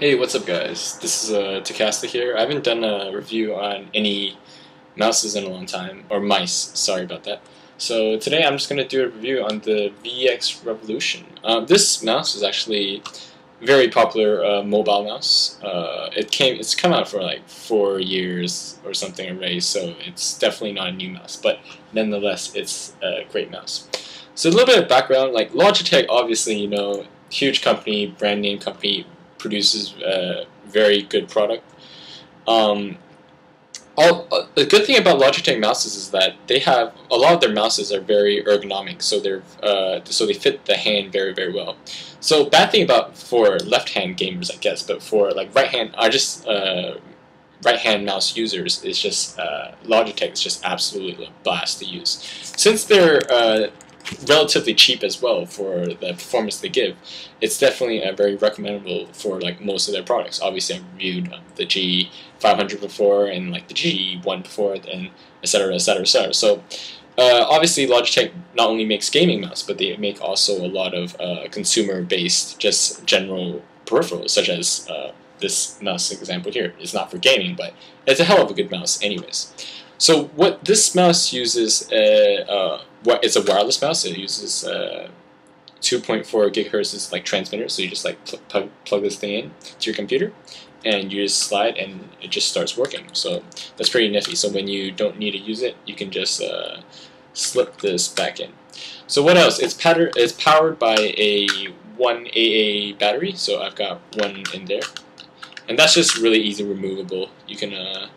Hey, what's up guys? This is Takasta here. I haven't done a review on any mouses in a long time, or mice, sorry about that. So today I'm just going to do a review on the VX Revolution. This mouse is actually a very popular mobile mouse. It's come out for like 4 years or something already, so it's definitely not a new mouse, but nonetheless it's a great mouse. So a little bit of background, like Logitech, obviously, huge company, brand name company, produces a very good product. The good thing about Logitech mouses is that they have a lot of their mouses are very ergonomic, so they fit the hand very well. So bad thing about for left-hand gamers, I guess, but for like right-hand, right-hand mouse users is just Logitech is just absolutely a blast to use. Since they're relatively cheap as well for the performance they give, it's definitely very recommendable for like most of their products. Obviously, I've reviewed the G500 before and like the G1 before, and etc. etc. etc. So obviously, Logitech not only makes gaming mouse, but they make also a lot of consumer-based, just general peripherals, such as this mouse example here. It's not for gaming, but it's a hell of a good mouse, anyways. So what this mouse uses, it's a wireless mouse. It uses 2.4 gigahertz like transmitter. So you just like plug this thing in to your computer, and you just slide, and it just starts working. So that's pretty nifty. So when you don't need to use it, you can just slip this back in. So what else? It's powered by a 1 AA battery. So I've got one in there, and that's just really easy removable. You can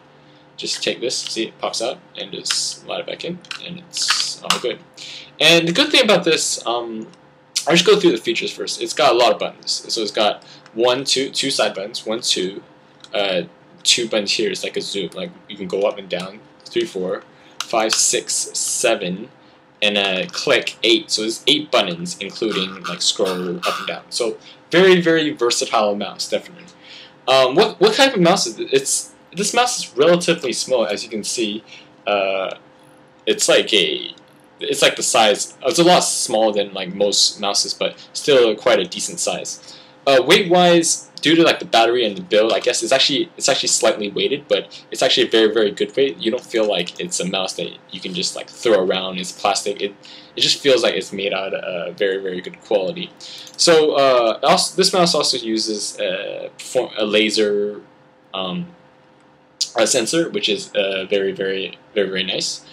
just take this, see it pops out, and just slide it back in, and it's all good. And the good thing about this, I'll just go through the features first. It's got a lot of buttons. So it's got two side buttons, 1, 2, 2 buttons here. It's like a zoom, like you can go up and down, 3, 4, 5, 6, 7, and click 8. So there's 8 buttons, including like scroll up and down. So very versatile mouse, definitely. What type of mouse is it? This mouse is relatively small, as you can see. It's like the size. It's a lot smaller than like most mouses, but still quite a decent size. Weight-wise, due to like the battery and the build, I guess it's actually slightly weighted, but it's actually a very good weight. You don't feel like it's a mouse that you can just like throw around. It's plastic. It just feels like it's made out of very good quality. So this mouse also uses a laser sensor, which is very nice.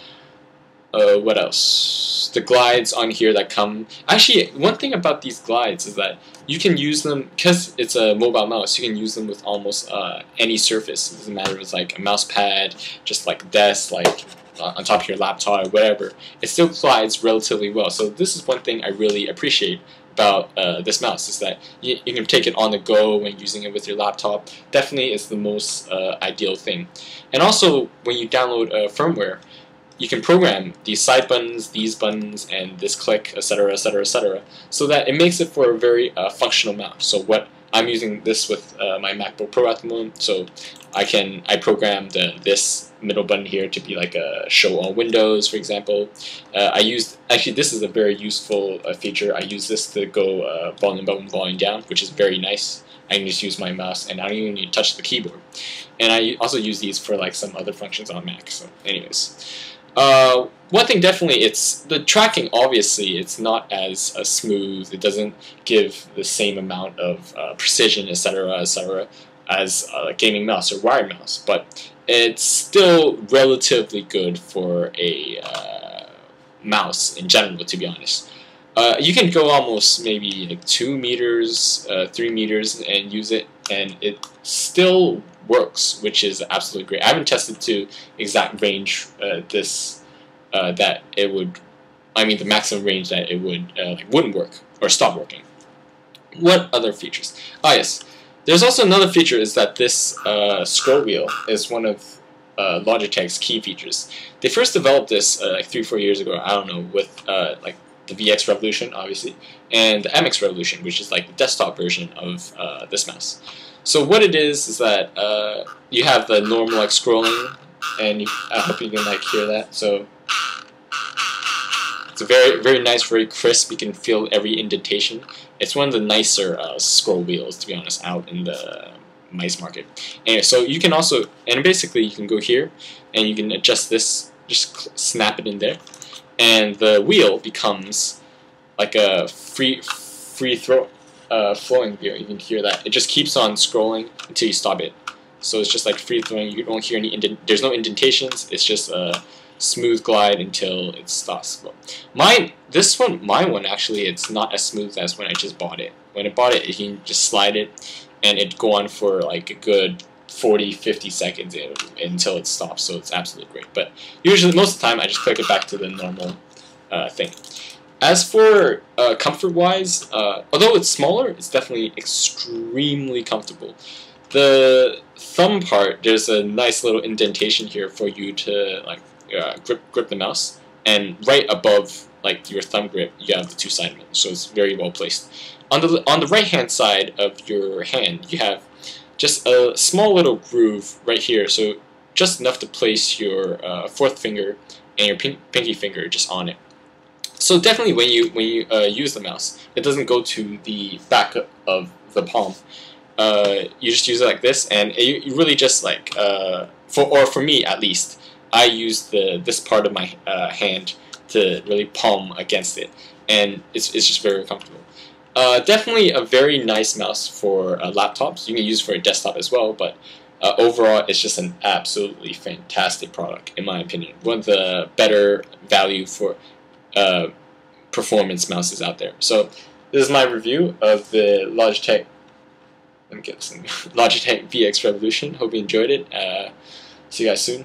What else? The glides on here that come. Actually, one thing about these glides is that you can use them, because it's a mobile mouse, you can use them with almost any surface. It doesn't matter if it's like a mouse pad, just like a desk, like on top of your laptop or whatever. It still glides relatively well. So this is one thing I really appreciate about this mouse, is that you can take it on the go when using it with your laptop. Definitely is the most ideal thing. And also, when you download firmware, you can program these side buttons, these buttons, and this click, etc., so that it makes it for a very functional mouse. So what I'm using this with my MacBook Pro at the moment, so I program this middle button here to be like a show all windows, for example. Actually, this is a very useful feature. I use this to go volume up and volume down, which is very nice. I can just use my mouse, and I don't even need to touch the keyboard. And I also use these for like some other functions on Mac. So, anyways. One thing definitely, it's the tracking. Obviously, it's not as smooth. It doesn't give the same amount of precision, etc., as a gaming mouse or wired mouse. But it's still relatively good for a mouse in general, to be honest. You can go almost maybe like 2 meters, 3 meters, and use it, and it still works, which is absolutely great. I haven't tested to exact range that it would. I mean, the maximum range that it would wouldn't work or stop working. What other features? Ah, yes. There's also another feature, is that this scroll wheel is one of Logitech's key features. They first developed this like 3-4 years ago. I don't know, with like the VX Revolution, obviously, and the MX Revolution, which is like the desktop version of this mouse. So what it is that you have the normal like scrolling, and I hope you can like hear that. So it's a very nice, very crisp. You can feel every indentation. It's one of the nicer scroll wheels, to be honest, out in the mice market. Anyway, so you can also, and basically you can go here and you can adjust this, just snap it in there, and the wheel becomes like a flowing wheel. You can hear that. It just keeps on scrolling until you stop it. So it's just like free flowing. You don't hear any there's no indentations. It's just a smooth glide until it stops. Well, my one actually, it's not as smooth as when I just bought it. When I bought it, you can just slide it and it'd go on for like a good 40-50 seconds until it stops, so it's absolutely great. But usually, most of the time, I just click it back to the normal thing. As for comfort-wise, although it's smaller, it's definitely extremely comfortable. The thumb part, there's a nice little indentation here for you to like grip the mouse, and right above like your thumb grip, you have the two-sided one, so it's very well placed. On the right-hand side of your hand, you have just a small little groove right here, so just enough to place your fourth finger and your pinky finger just on it. So definitely when you use the mouse, it doesn't go to the back of the palm. You just use it like this, and you really just like for me at least, I use this part of my hand to really palm against it, and it's just very comfortable. Definitely a very nice mouse for laptops. You can use it for a desktop as well, but overall, it's just an absolutely fantastic product, in my opinion. One of the better value for performance mouses out there. So this is my review of the Logitech. Let me get some Logitech VX Revolution. Hope you enjoyed it. See you guys soon.